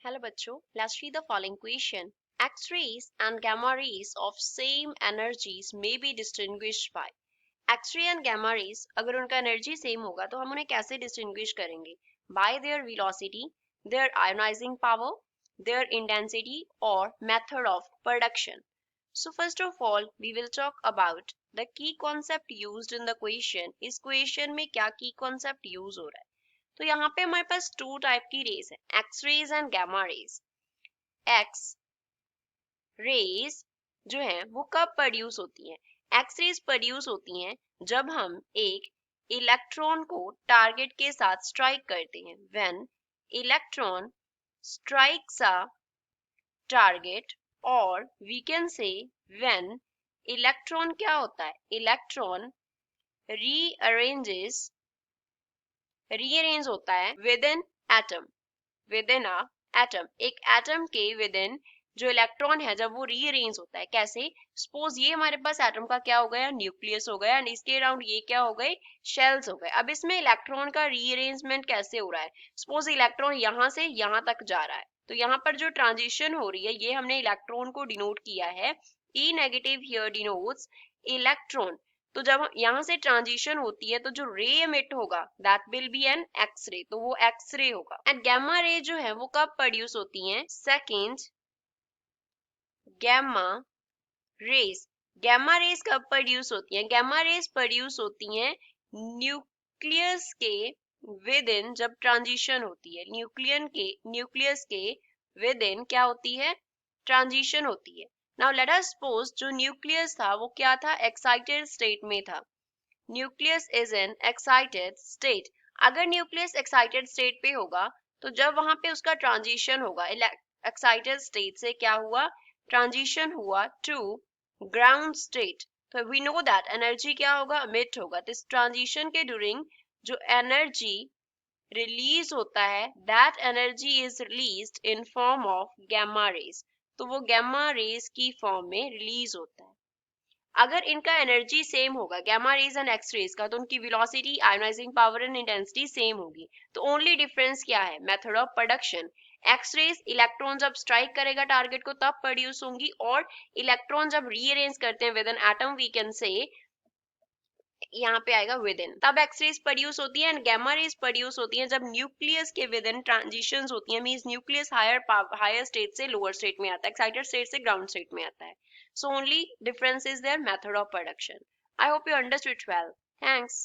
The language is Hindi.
Hello बच्चों, let's read the following question. X-rays and gamma rays of same energies may be distinguished by. X-ray and gamma rays अगर उनका एनर्जी सेम होगा तो हम उन्हें कैसे डिस्टिंग्विश करेंगे? By their velocity, their ionizing power, their intensity or method of production. So first of all, we will talk about the key concept used in the question. इस question में क्या key concept use हो रहा है? तो यहाँ पे हमारे पास टू टाइप की रेज है, X rays and gamma rays. X rays जो है वो कब प्रोड्यूस होती है? एक्स रेज प्रोड्यूस होती हैं जब हम एक इलेक्ट्रॉन को टारगेट के साथ स्ट्राइक करते हैं। When electron strikes a target, और we can say when electron क्या होता है? इलेक्ट्रॉन रीअरेंज होता है within atom, within a atom. एक एटम के विद इन जो इलेक्ट्रॉन है जब वो रीअरेंज होता है, कैसे? सपोज ये हमारे पास एटम का क्या हो गया? न्यूक्लियस हो गया, एंड इसके अराउंड ये क्या हो गए? शेल्स हो गए। अब इसमें इलेक्ट्रॉन का रीअरेंजमेंट कैसे हो रहा है? सपोज इलेक्ट्रॉन यहाँ से यहाँ तक जा रहा है, तो यहाँ पर जो ट्रांजिशन हो रही है ये हमने इलेक्ट्रॉन को डिनोट किया है। ई नेगेटिव हियर डिनोट्स इलेक्ट्रॉन। तो जब यहाँ से ट्रांजिशन होती है तो जो रे एमिट होगा that will be an X ray, तो वो एक्स रे होगा। एंड गैमा रे जो है वो कब प्रोड्यूस होती हैं? Second gamma rays. Gamma rays कब प्रोड्यूस होती हैं? गैमा रेज प्रोड्यूस होती हैं न्यूक्लियस के विद इन, जब ट्रांजिशन होती है न्यूक्लियस के विद इन क्या होती है? ट्रांजिशन होती है। नाउ लेट अस सपोज जो न्यूक्लियस था वो क्या था? एक्साइटेड स्टेट में था। Nucleus is in excited state. अगर न्यूक्लियस एक्साइटेड स्टेट पे होगा तो जब वहां पे उसका ट्रांजिशन होगा एक्साइटेड स्टेट से क्या हुआ? ट्रांजिशन हुआ टू ग्राउंड स्टेट, तो वी नो दैट एनर्जी क्या होगा? एमिट होगा। तो इस ट्रांजिशन के ड्यूरिंग जो एनर्जी रिलीज होता है that energy is released in form of gamma rays, तो वो गैमा रेज की फॉर्म में रिलीज होता है। अगर इनका एनर्जी सेम होगा gamma rays and X rays का, तो उनकी velocity, ionising power and intensity same होगी। तो ओनली डिफरेंस क्या है? Method of production. X rays electron जब स्ट्राइक करेगा टारगेट को तब प्रोड्यूस होंगी, और इलेक्ट्रॉन जब रीअरेंज करते हैं with an atom, we can say यहाँ पे आएगा विद इन, तब एक्स रेज प्रोड्यूस होती है। एंड गैमा रेज प्रोड्यूस होती है जब न्यूक्लियस के विद इन ट्रांजिशंस होती है, मींस न्यूक्लियस हायर स्टेट से लोअर स्टेट में आता है, एक्साइटेड स्टेट से ग्राउंड स्टेट में आता है। So only difference is their method of production. I hope you understood well. Thanks.